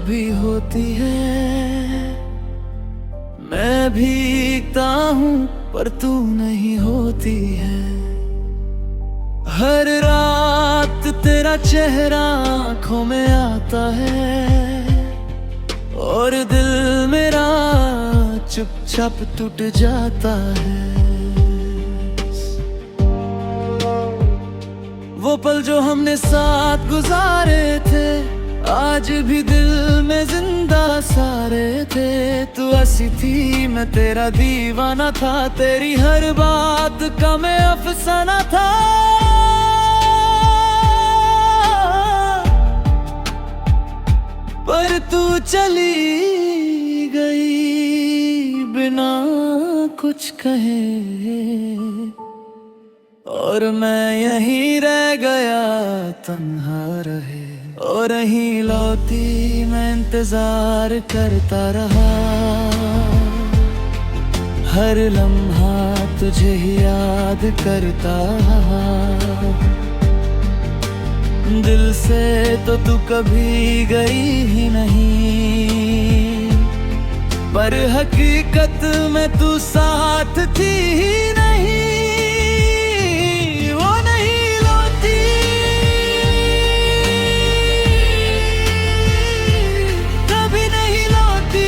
भी होती है। मैं भीगता हूँ पर तू नहीं होती है। हर रात तेरा चेहरा आँखों में आता है और दिल मेरा चुपचाप टूट जाता है। वो पल जो हमने साथ गुजारे थे आज भी दिल में जिंदा सारे थे। तू हंसी थी मैं तेरा दीवाना था, तेरी हर बात का मैं अफसाना था। पर तू चली गई बिना कुछ कहे और मैं यहीं रह गया तन्हा रहे। और नहीं लौटी मैं इंतजार करता रहा, हर लम्हा तुझे ही याद करता रहा। दिल से तो तू कभी गई ही नहीं, पर हकीकत में तू साथ थी ही नहीं। वो नहीं लौटी, कभी नहीं लौटी।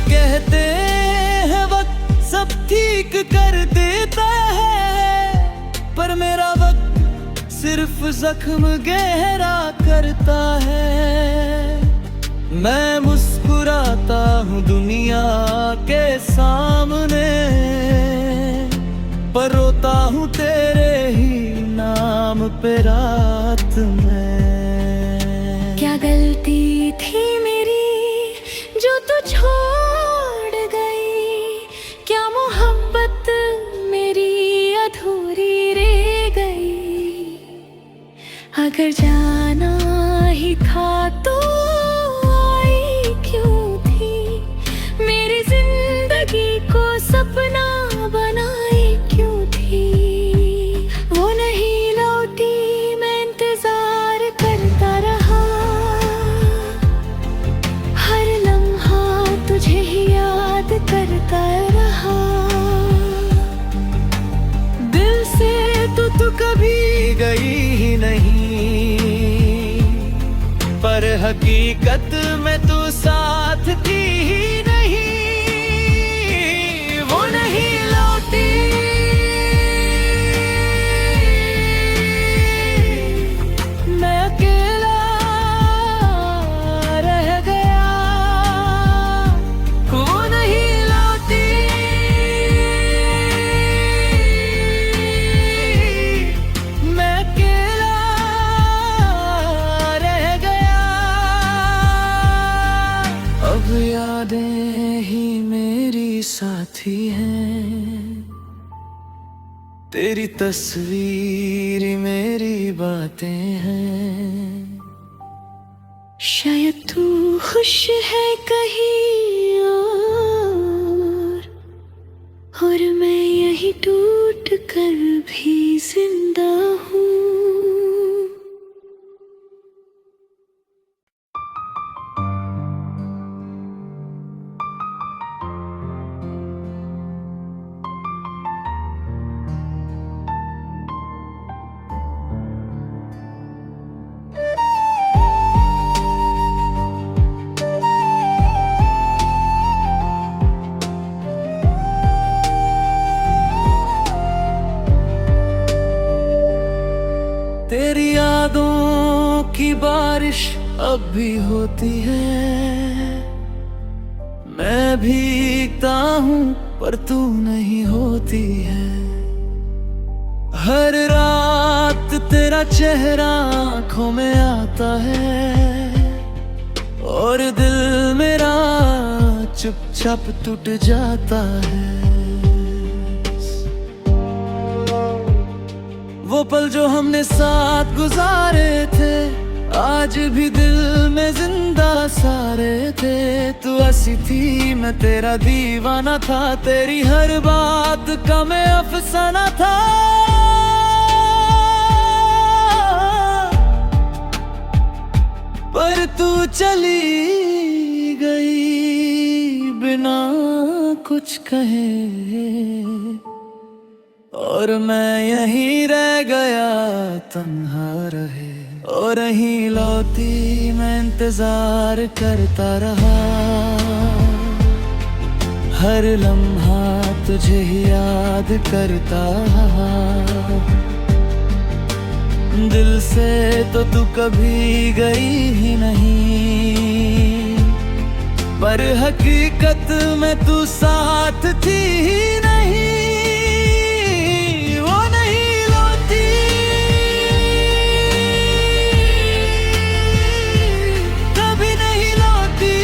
कहते हैं वक्त सब ठीक कर देता है, पर मेरा वक्त सिर्फ जख्म गहरा करता है। मैं मुस्कुराता हूँ दुनिया के सामने, पर रोता हूँ तेरे ही नाम पे रात में। क्या गलती थी मेरी जो तू छोड़ गई, क्या मोहब्बत मेरी अधूरी रह गई। अगर जाना ही था तो आई क्यों थी, मेरी जिंदगी को सपना बनाई क्यों थी। वो नहीं लौटी मैं इंतजार करता रहा, हर लम्हा तुझे ही याद करता रहा। दिल से तो तू कभी गई ही नहीं, पर हकीकत में तू साथ थी ही नहीं। वो नहीं लौटी, मैं अकेला रह गया। वो नहीं लौटी, मैं अकेला रह गया। अब यादें ही मेरी साथी हैं, तेरी तस्वीर मेरी बातें हैं। शायद तू खुश है कहीं और मैं यही टूट कर भी जिंदा हूँ। तेरी यादों की बारिश अब भी होती है। मैं भीगता हूँ पर तू नहीं होती है। हर रात तेरा चेहरा आँखों में आता है और दिल मेरा चुपचाप टूट जाता है। वो पल जो हमने साथ गुजारे थे आज भी दिल में जिंदा सारे थे। तू हंसी थी मैं तेरा दीवाना था, तेरी हर बात का मैं अफसाना था। पर तू चली गई बिना कुछ कहे, और मैं यहीं रह गया तन्हा रहे। और नहीं लौटी मैं इंतजार करता रहा, हर लम्हा तुझे ही याद करता रहा। दिल से तो तू कभी गई ही नहीं, पर हकीकत में तू साथ थी ही नहीं। वो नहीं लौटी, कभी नहीं लौटी।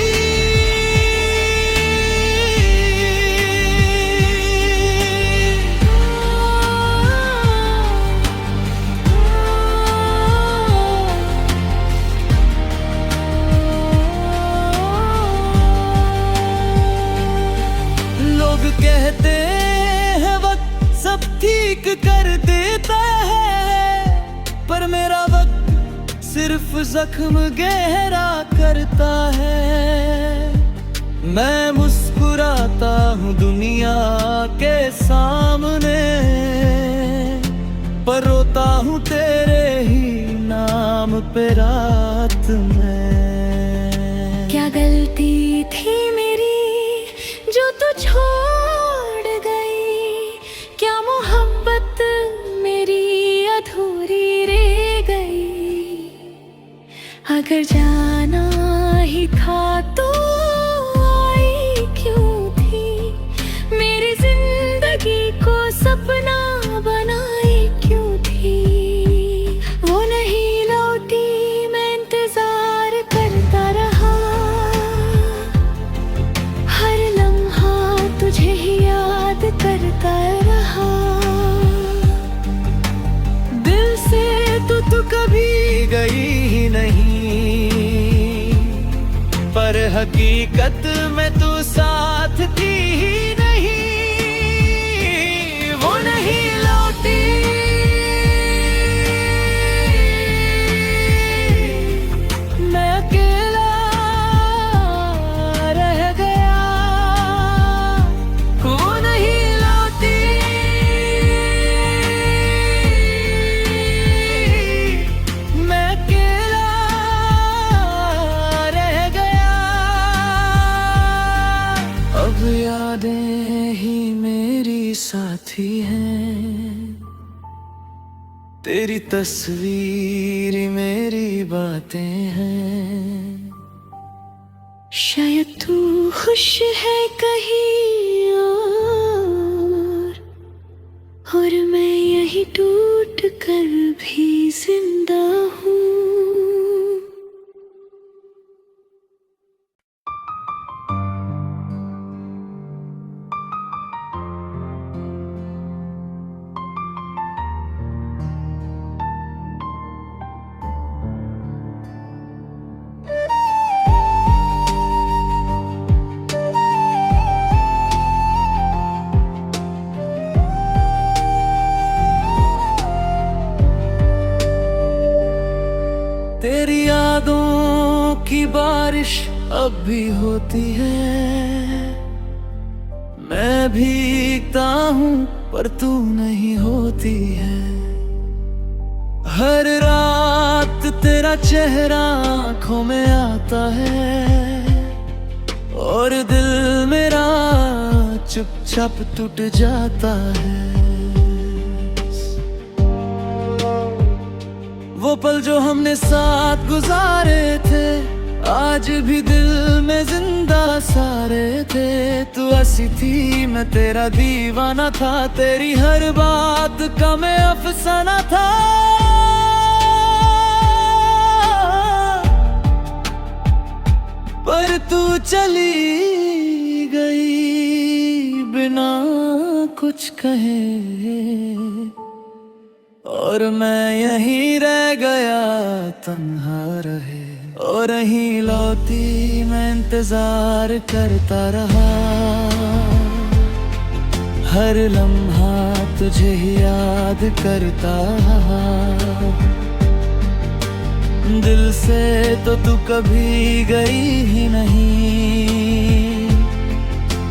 कहते हैं वक्त सब ठीक कर देता है, पर मेरा वक्त सिर्फ जख्म गहरा करता है। मैं मुस्कुराता हूँ दुनिया के सामने, पर रोता हूँ तेरे ही नाम पे रात में। क्या गलती थी मेरी जो तू छोड़ गई, क्या मोहब्बत मेरी अधूरी रह गई। अगर जाना ही था तो आई क्यों थी, मेरी जिंदगी को सपना बनाई क्यों थी। वो नहीं लौटी मैं इंतजार करता रहा, हर लम्हा तुझे ही याद करता रहा। दिल से तो तू कभी गई ही नहीं, पर हकीकत में तू साथ थी ही नहीं। वो नहीं लौटी, मैं अकेला रह गया। वो नहीं लौटी, मैं अकेला रह गया। अब यादें ही मेरी साथी हैं, तेरी तस्वीर मेरी बातें हैं। शायद तू खुश है कहीं और मैं यही टूट कर भी जिंदा हूँ। तेरी यादों की बारिश अब भी होती है, मैं भीगता हूँ पर तू नहीं होती है। हर रात तेरा चेहरा आँखों में आता है, और दिल मेरा चुपचाप टूट जाता है। वो पल जो हमने साथ गुजारे थे, आज भी दिल में जिंदा सारे थे। तू हंसी थी मैं तेरा दीवाना था, तेरी हर बात का मैं अफसाना था। पर तू चली गई बिना कुछ कहे, और और मैं यहीं रह गया तन्हा रहे। और नहीं लौटी मैं इंतजार करता रहा, हर लम्हा तुझे ही याद करता रहा। दिल से तो तू कभी गई ही नहीं,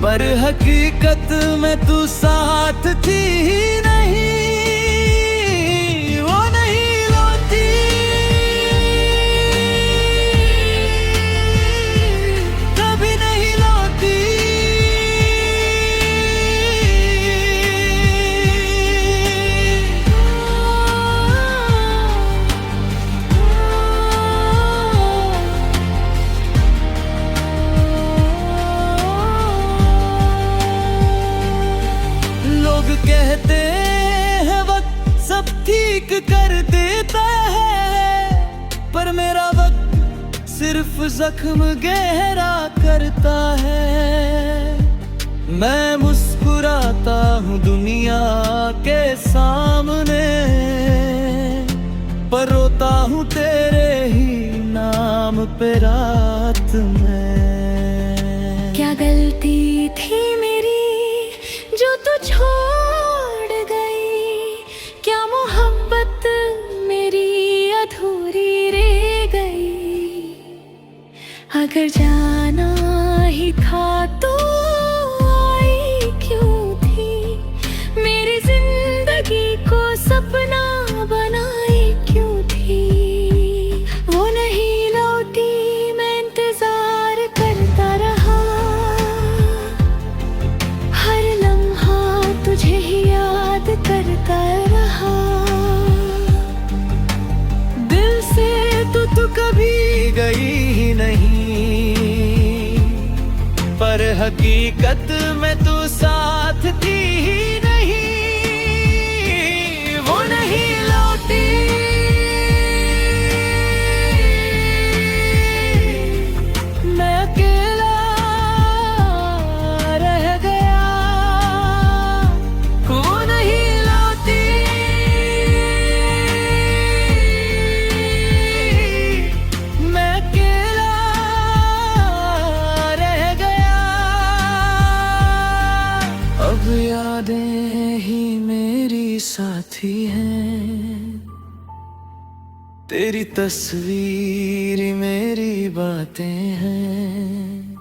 पर हकीकत में तू साथ थी ही नहीं। वो नहीं लौटी, कभी नहीं लौटी। लोग कहते हैं वक्त सब ठीक कर देता है, पर मेरा वक्त सिर्फ जख्म गहरा करता है। मैं मुस्कुराता हूँ दुनिया के सामने, पर रोता हूँ तेरे ही नाम पे रात में। क्या गलती थी मेरी जो तू छोड़ गई, क्या मोहब्बत मेरी अधूरी रह गई। अगर जाना ही था तो आई क्यों थी, मेरी जिंदगी को सपना बनाई क्यों थी। वो नहीं लौटी मैं इंतजार करता रहा, हर लम्हा तुझे ही याद करता रहा। दिल से तो तू कभी गई ही नहीं, पर हकीकत में तू साथ थी ही नहीं। वो नहीं लौटी, मैं अकेला रह गया। वो नहीं लौटी, मैं अकेला रह गया। अब यादें ही मेरी साथी हैं, तेरी तस्वीर मेरी बातें हैं।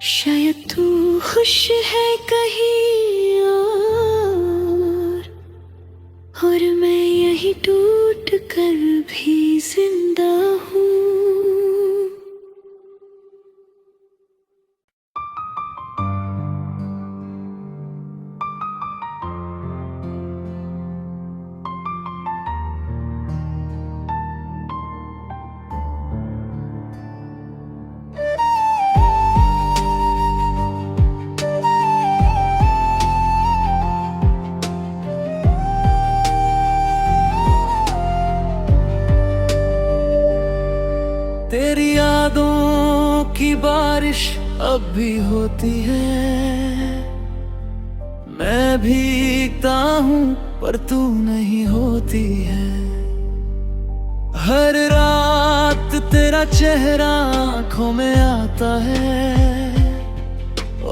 शायद तू खुश है कहीं और मैं यही टूट कर भी जिंदा हूँ। तेरी यादों की बारिश अब भी होती है, मैं भीगता हूँ पर तू नहीं होती है। हर रात तेरा चेहरा आँखों में आता है,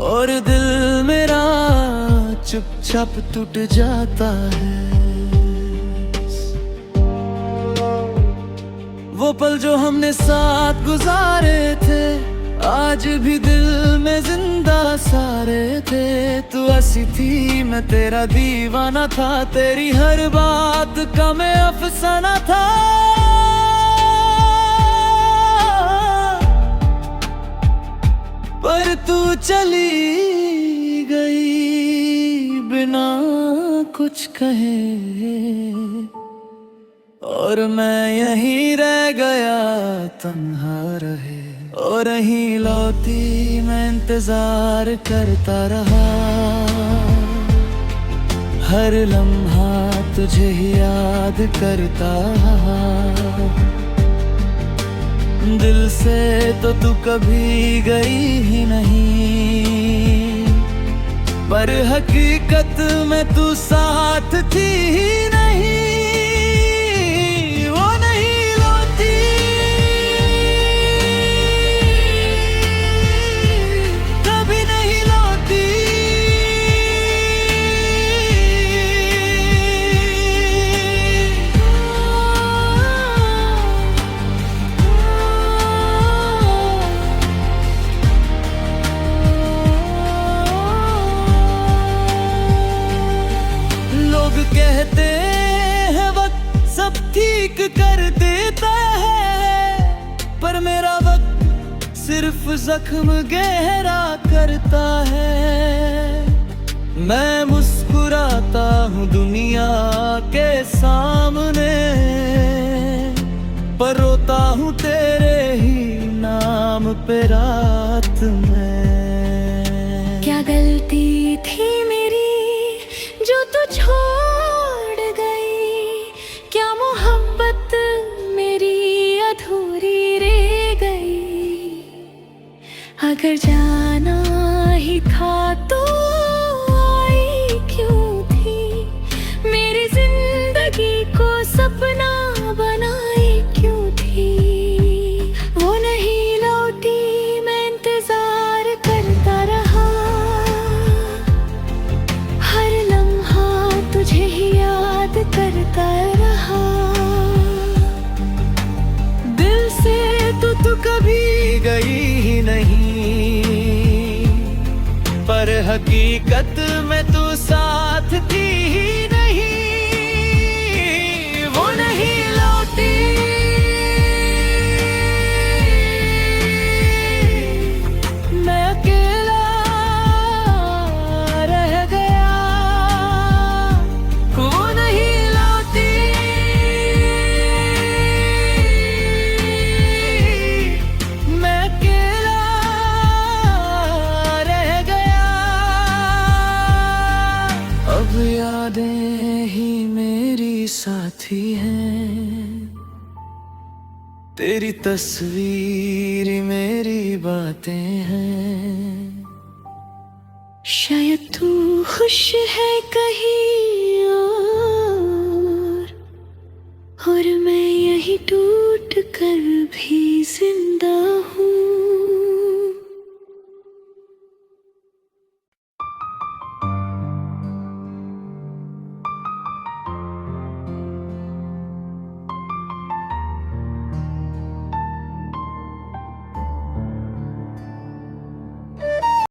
और दिल मेरा चुपचाप टूट जाता है। वो पल जो हमने साथ गुजारे थे, आज भी दिल में जिंदा सारे थे। तू ऐसी थी मैं तेरा दीवाना था, तेरी हर बात का मैं अफसाना था। पर तू चली गई बिना कुछ कहे, और मैं यहीं रह गया तन्हा रहे। और नहीं लौटी मैं इंतजार करता रहा, हर लम्हा तुझे ही याद करता रहा। दिल से तो तू कभी गई ही नहीं, पर हकीकत में तू साथ थी ही नहीं। कर देता है, पर मेरा वक्त सिर्फ जख्म गहरा करता है। मैं मुस्कुराता हूँ दुनिया के सामने, पर रोता हूँ तेरे ही नाम पे रात में। क्या गलती थी मेरी जो तू छोड़ गई, क्या मोहब्बत मेरी अधूरी रह गई। अगर जाना ही था तो आई क्यों थी, मेरी जिंदगी को सपना बनाई क्यों थी। वो नहीं लौटी, मैं इंतजार करता रहा, हर लम्हा तुझे ही याद करता रहा। दिल से तू कभी गई ही नहीं, पर हकीकत में तू साथ थी ही नहीं। वो नहीं लौटी, मैं अकेला रह गया। वो नहीं लौटी, मैं अकेला रह गया। अब यादें ही मेरी साथी हैं, तेरी तस्वीर मेरी बातें हैं। शायद तू खुश है कहीं और मैं यही टूट